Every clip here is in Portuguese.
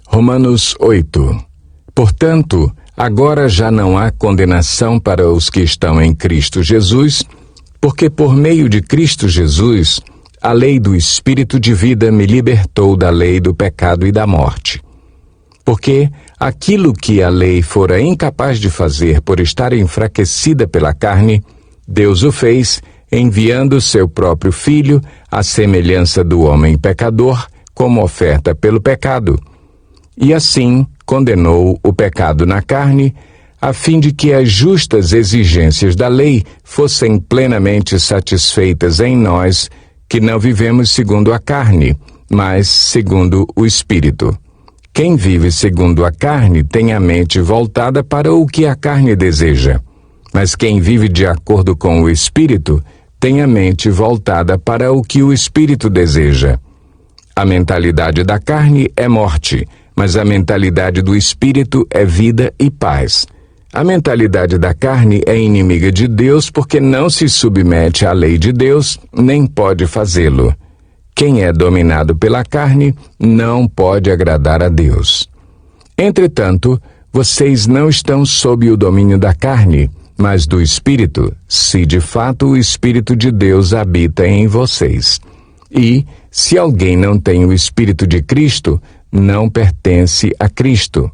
Romanos 8. Portanto, agora já não há condenação para os que estão em Cristo Jesus, porque por meio de Cristo Jesus, a lei do Espírito de vida me libertou da lei do pecado e da morte. Porque aquilo que a lei fora incapaz de fazer por estar enfraquecida pela carne, Deus o fez, enviando seu próprio Filho, à semelhança do homem pecador, como oferta pelo pecado. E assim condenou o pecado na carne, a fim de que as justas exigências da lei fossem plenamente satisfeitas em nós, que não vivemos segundo a carne, mas segundo o Espírito. Quem vive segundo a carne tem a mente voltada para o que a carne deseja, mas quem vive de acordo com o Espírito tem a mente voltada para o que o Espírito deseja. A mentalidade da carne é morte, mas a mentalidade do Espírito é vida e paz. A mentalidade da carne é inimiga de Deus porque não se submete à lei de Deus, nem pode fazê-lo. Quem é dominado pela carne não pode agradar a Deus. Entretanto, vocês não estão sob o domínio da carne, mas do Espírito, se de fato o Espírito de Deus habita em vocês. E, se alguém não tem o Espírito de Cristo, não pertence a Cristo.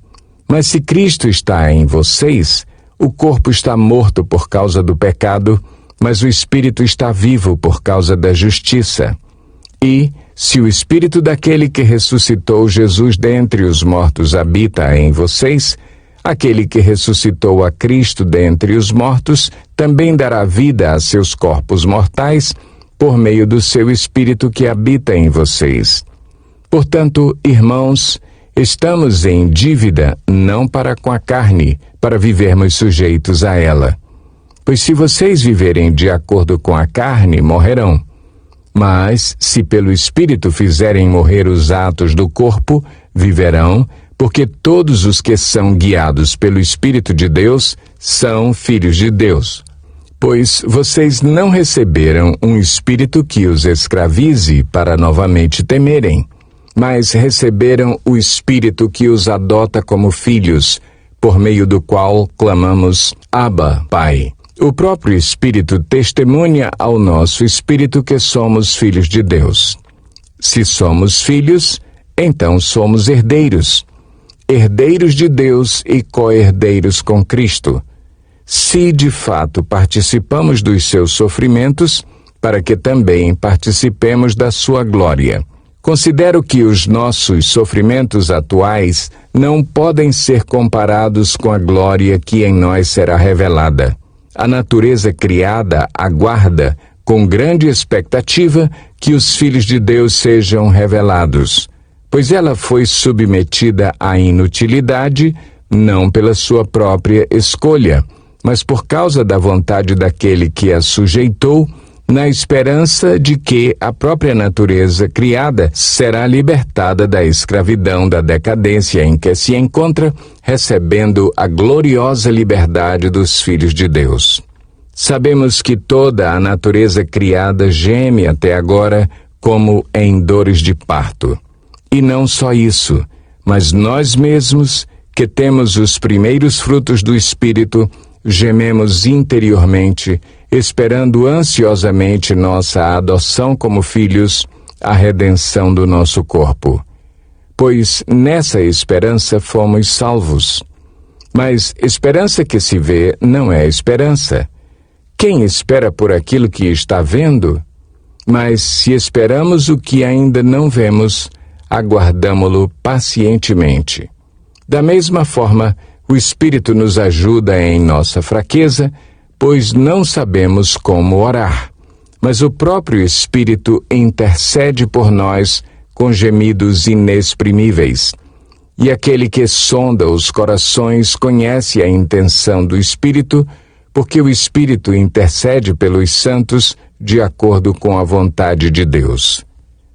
Mas se Cristo está em vocês, o corpo está morto por causa do pecado, mas o Espírito está vivo por causa da justiça. E, se o Espírito daquele que ressuscitou Jesus dentre os mortos habita em vocês, aquele que ressuscitou a Cristo dentre os mortos também dará vida a seus corpos mortais por meio do seu Espírito que habita em vocês. Portanto, irmãos, estamos em dívida não para com a carne, para vivermos sujeitos a ela. Pois se vocês viverem de acordo com a carne, morrerão. Mas, se pelo Espírito fizerem morrer os atos do corpo, viverão, porque todos os que são guiados pelo Espírito de Deus são filhos de Deus. Pois vocês não receberam um espírito que os escravize para novamente temerem, mas receberam o Espírito que os adota como filhos, por meio do qual clamamos, Abba, Pai. O próprio Espírito testemunha ao nosso espírito que somos filhos de Deus. Se somos filhos, então somos herdeiros, herdeiros de Deus e co-herdeiros com Cristo. Se de fato participamos dos seus sofrimentos, para que também participemos da sua glória. Considero que os nossos sofrimentos atuais não podem ser comparados com a glória que em nós será revelada. A natureza criada aguarda, com grande expectativa, que os filhos de Deus sejam revelados, pois ela foi submetida à inutilidade, não pela sua própria escolha, mas por causa da vontade daquele que a sujeitou, na esperança de que a própria natureza criada será libertada da escravidão da decadência em que se encontra, recebendo a gloriosa liberdade dos filhos de Deus. Sabemos que toda a natureza criada geme até agora como em dores de parto. E não só isso, mas nós mesmos, que temos os primeiros frutos do Espírito, gememos interiormente, esperando ansiosamente nossa adoção como filhos, a redenção do nosso corpo. Pois nessa esperança fomos salvos. Mas esperança que se vê não é esperança. Quem espera por aquilo que está vendo? Mas se esperamos o que ainda não vemos, aguardamo-lo pacientemente. Da mesma forma, o Espírito nos ajuda em nossa fraqueza, pois não sabemos como orar. Mas o próprio Espírito intercede por nós com gemidos inexprimíveis. E aquele que sonda os corações conhece a intenção do Espírito, porque o Espírito intercede pelos santos de acordo com a vontade de Deus.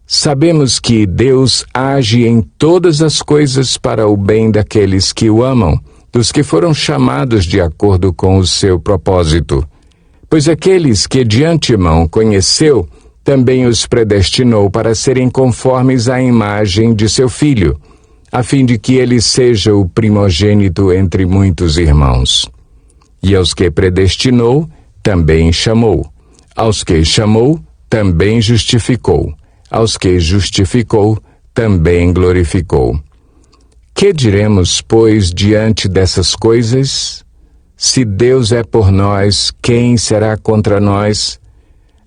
Sabemos que Deus age em todas as coisas para o bem daqueles que o amam, dos que foram chamados de acordo com o seu propósito. Pois aqueles que de antemão conheceu, também os predestinou para serem conformes à imagem de seu Filho, a fim de que ele seja o primogênito entre muitos irmãos. E aos que predestinou, também chamou. Aos que chamou, também justificou. Aos que justificou, também glorificou. Que diremos, pois, diante dessas coisas? Se Deus é por nós, quem será contra nós?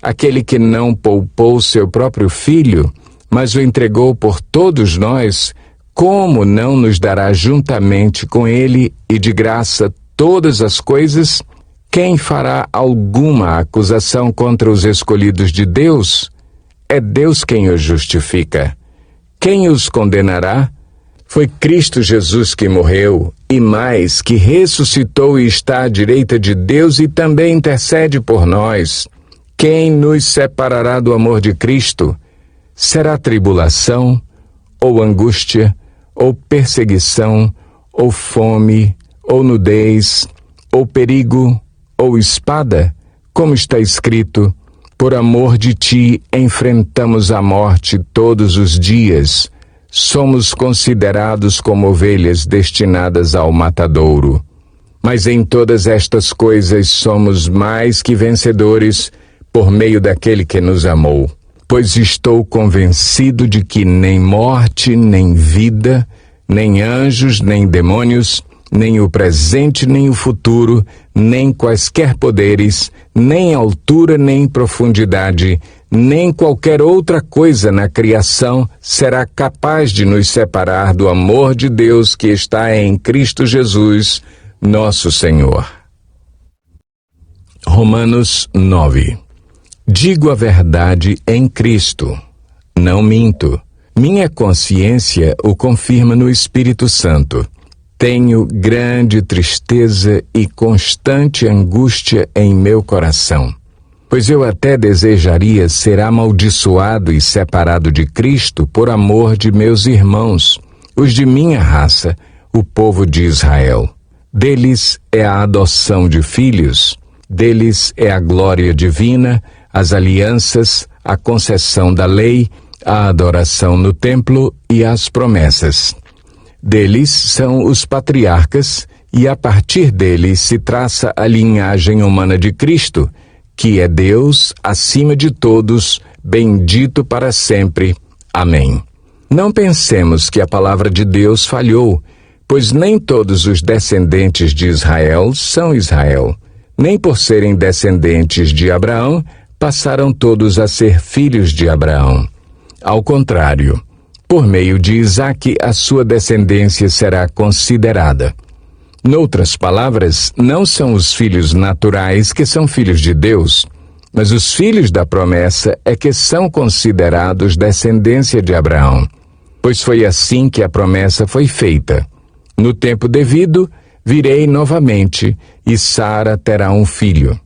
Aquele que não poupou seu próprio filho, mas o entregou por todos nós, como não nos dará juntamente com ele e de graça todas as coisas? Quem fará alguma acusação contra os escolhidos de Deus? É Deus quem os justifica. Quem os condenará? Foi Cristo Jesus que morreu, e mais, que ressuscitou e está à direita de Deus e também intercede por nós. Quem nos separará do amor de Cristo? Será tribulação, ou angústia, ou perseguição, ou fome, ou nudez, ou perigo, ou espada? Como está escrito, por amor de ti enfrentamos a morte todos os dias. Somos considerados como ovelhas destinadas ao matadouro. Mas em todas estas coisas somos mais que vencedores por meio daquele que nos amou. Pois estou convencido de que nem morte, nem vida, nem anjos, nem demônios, nem o presente, nem o futuro, nem quaisquer poderes, nem altura, nem profundidade, nem qualquer outra coisa na criação será capaz de nos separar do amor de Deus que está em Cristo Jesus, nosso Senhor. Romanos 9. Digo a verdade em Cristo, não minto. Minha consciência o confirma no Espírito Santo. Tenho grande tristeza e constante angústia em meu coração, pois eu até desejaria ser amaldiçoado e separado de Cristo por amor de meus irmãos, os de minha raça, o povo de Israel. Deles é a adoção de filhos, deles é a glória divina, as alianças, a concessão da lei, a adoração no templo e as promessas. Deles são os patriarcas, e a partir deles se traça a linhagem humana de Cristo, que é Deus acima de todos, bendito para sempre. Amém. Não pensemos que a palavra de Deus falhou, pois nem todos os descendentes de Israel são Israel. Nem por serem descendentes de Abraão, passaram todos a ser filhos de Abraão. Ao contrário, por meio de Isaque, a sua descendência será considerada. Noutras palavras, não são os filhos naturais que são filhos de Deus, mas os filhos da promessa é que são considerados descendência de Abraão, pois foi assim que a promessa foi feita. No tempo devido, virei novamente, e Sara terá um filho.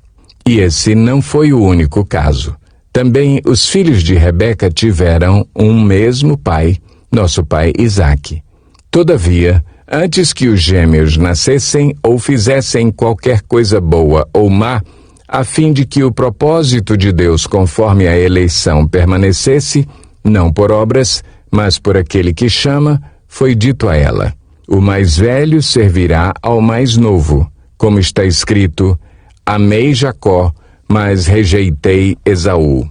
E esse não foi o único caso. Também os filhos de Rebeca tiveram um mesmo pai, nosso pai Isaque. Todavia, antes que os gêmeos nascessem ou fizessem qualquer coisa boa ou má, a fim de que o propósito de Deus conforme a eleição permanecesse, não por obras, mas por aquele que chama, foi dito a ela: o mais velho servirá ao mais novo, como está escrito: amei Jacó, mas rejeitei Esaú.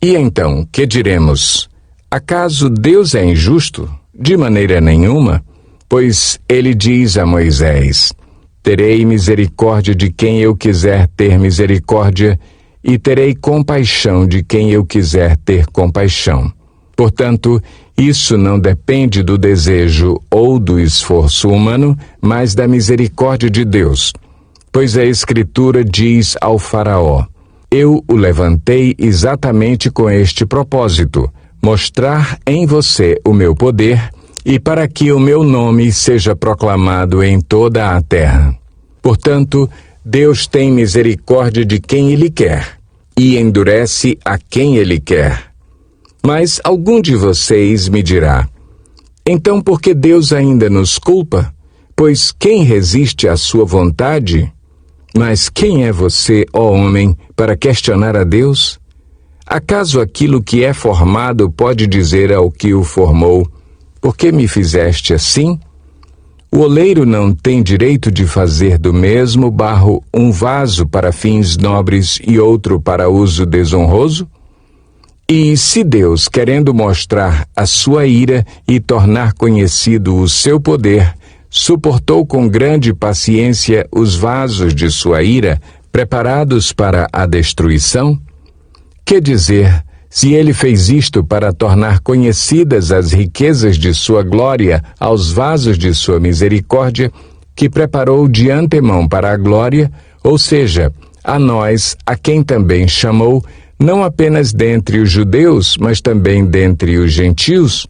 E então, que diremos? Acaso Deus é injusto? De maneira nenhuma, pois ele diz a Moisés: terei misericórdia de quem eu quiser ter misericórdia, e terei compaixão de quem eu quiser ter compaixão. Portanto, isso não depende do desejo ou do esforço humano, mas da misericórdia de Deus. Pois a Escritura diz ao Faraó: eu o levantei exatamente com este propósito, mostrar em você o meu poder, e para que o meu nome seja proclamado em toda a terra. Portanto, Deus tem misericórdia de quem Ele quer, e endurece a quem Ele quer. Mas algum de vocês me dirá: então por que Deus ainda nos culpa? Pois quem resiste à sua vontade? Mas quem é você, ó homem, para questionar a Deus? Acaso aquilo que é formado pode dizer ao que o formou: por que me fizeste assim? O oleiro não tem direito de fazer do mesmo barro um vaso para fins nobres e outro para uso desonroso? E se Deus, querendo mostrar a sua ira e tornar conhecido o seu poder, suportou com grande paciência os vasos de sua ira, preparados para a destruição? Que dizer, se ele fez isto para tornar conhecidas as riquezas de sua glória aos vasos de sua misericórdia, que preparou de antemão para a glória, ou seja, a nós, a quem também chamou, não apenas dentre os judeus, mas também dentre os gentios?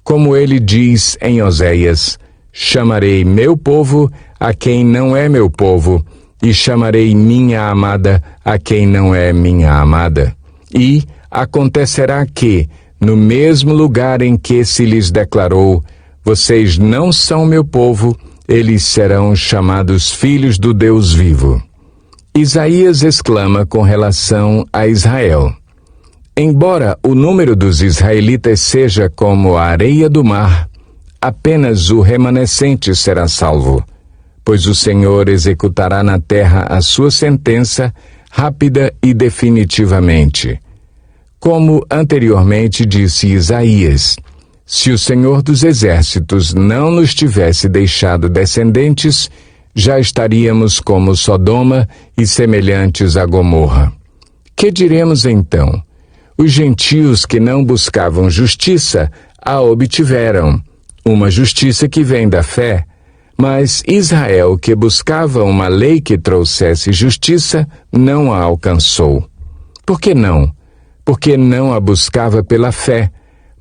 Como ele diz em Oséias: chamarei meu povo a quem não é meu povo, e chamarei minha amada a quem não é minha amada. E acontecerá que, no mesmo lugar em que se lhes declarou, vocês não são meu povo, eles serão chamados filhos do Deus vivo. Isaías exclama com relação a Israel: embora o número dos israelitas seja como a areia do mar, apenas o remanescente será salvo, pois o Senhor executará na terra a sua sentença rápida e definitivamente. Como anteriormente disse Isaías, se o Senhor dos Exércitos não nos tivesse deixado descendentes, já estaríamos como Sodoma e semelhantes a Gomorra. Que diremos então? Os gentios que não buscavam justiça a obtiveram, uma justiça que vem da fé, mas Israel, que buscava uma lei que trouxesse justiça, não a alcançou. Por que não? Porque não a buscava pela fé,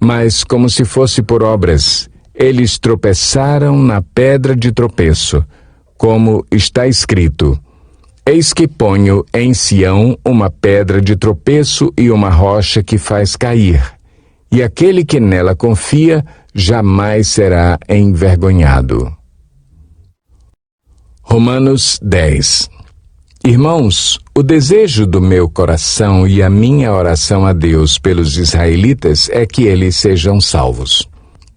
mas como se fosse por obras. Eles tropeçaram na pedra de tropeço, como está escrito: eis que ponho em Sião uma pedra de tropeço e uma rocha que faz cair, e aquele que nela confia jamais será envergonhado. Romanos 10. Irmãos, o desejo do meu coração e a minha oração a Deus pelos israelitas é que eles sejam salvos.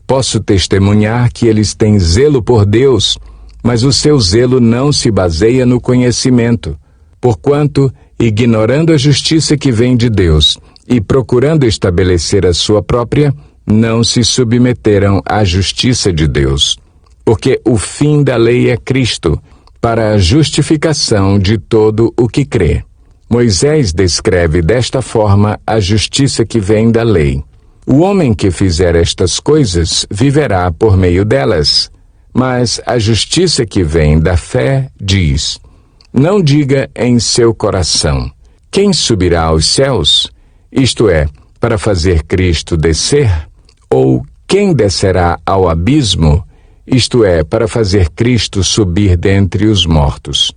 Posso testemunhar que eles têm zelo por Deus, mas o seu zelo não se baseia no conhecimento, porquanto, ignorando a justiça que vem de Deus e procurando estabelecer a sua própria, não se submeteram à justiça de Deus. Porque o fim da lei é Cristo, para a justificação de todo o que crê. Moisés descreve desta forma a justiça que vem da lei. O homem que fizer estas coisas viverá por meio delas. Mas a justiça que vem da fé diz: não diga em seu coração: quem subirá aos céus? Isto é, para fazer Cristo descer? Ou quem descerá ao abismo? Isto é, para fazer Cristo subir dentre os mortos.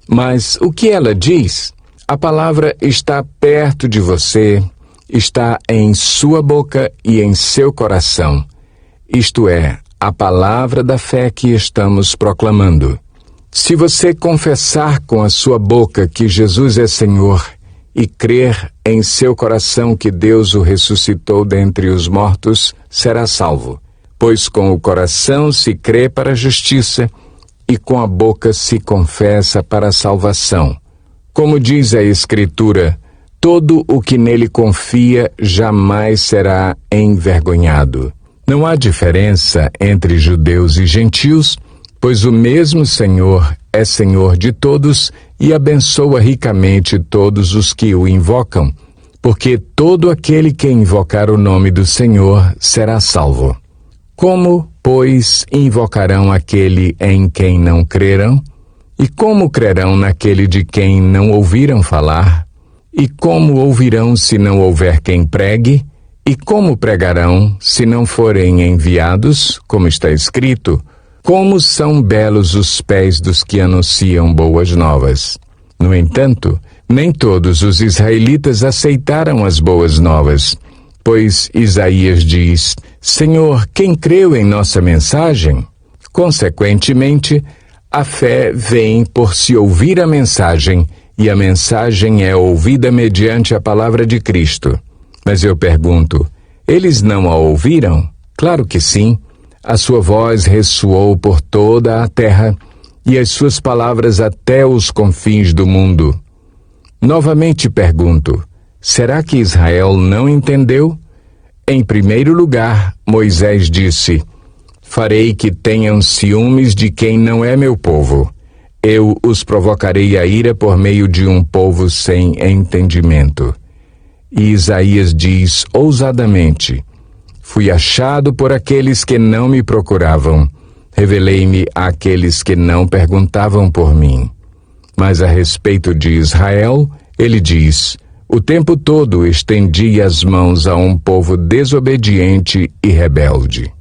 Mas o que ela diz? A palavra está perto de você, está em sua boca e em seu coração. Isto é, a palavra da fé que estamos proclamando. Se você confessar com a sua boca que Jesus é Senhor e crer em seu coração que Deus o ressuscitou dentre os mortos, será salvo. Pois com o coração se crê para a justiça e com a boca se confessa para a salvação. Como diz a Escritura, todo o que nele confia jamais será envergonhado. Não há diferença entre judeus e gentios, pois o mesmo Senhor é Senhor de todos e abençoa ricamente todos os que o invocam, porque todo aquele que invocar o nome do Senhor será salvo. Como, pois, invocarão aquele em quem não creram? E como crerão naquele de quem não ouviram falar? E como ouvirão se não houver quem pregue? E como pregarão se não forem enviados, como está escrito? Como são belos os pés dos que anunciam boas novas. No entanto, nem todos os israelitas aceitaram as boas novas, pois Isaías diz: Senhor, quem creu em nossa mensagem? Consequentemente, a fé vem por se ouvir a mensagem, e a mensagem é ouvida mediante a palavra de Cristo. Mas eu pergunto, eles não a ouviram? Claro que sim. A sua voz ressoou por toda a terra e as suas palavras até os confins do mundo. Novamente pergunto, será que Israel não entendeu? Em primeiro lugar, Moisés disse: farei que tenham ciúmes de quem não é meu povo. Eu os provocarei a ira por meio de um povo sem entendimento. E Isaías diz ousadamente: fui achado por aqueles que não me procuravam. Revelei-me àqueles que não perguntavam por mim. Mas a respeito de Israel, ele diz: o tempo todo estendi as mãos a um povo desobediente e rebelde.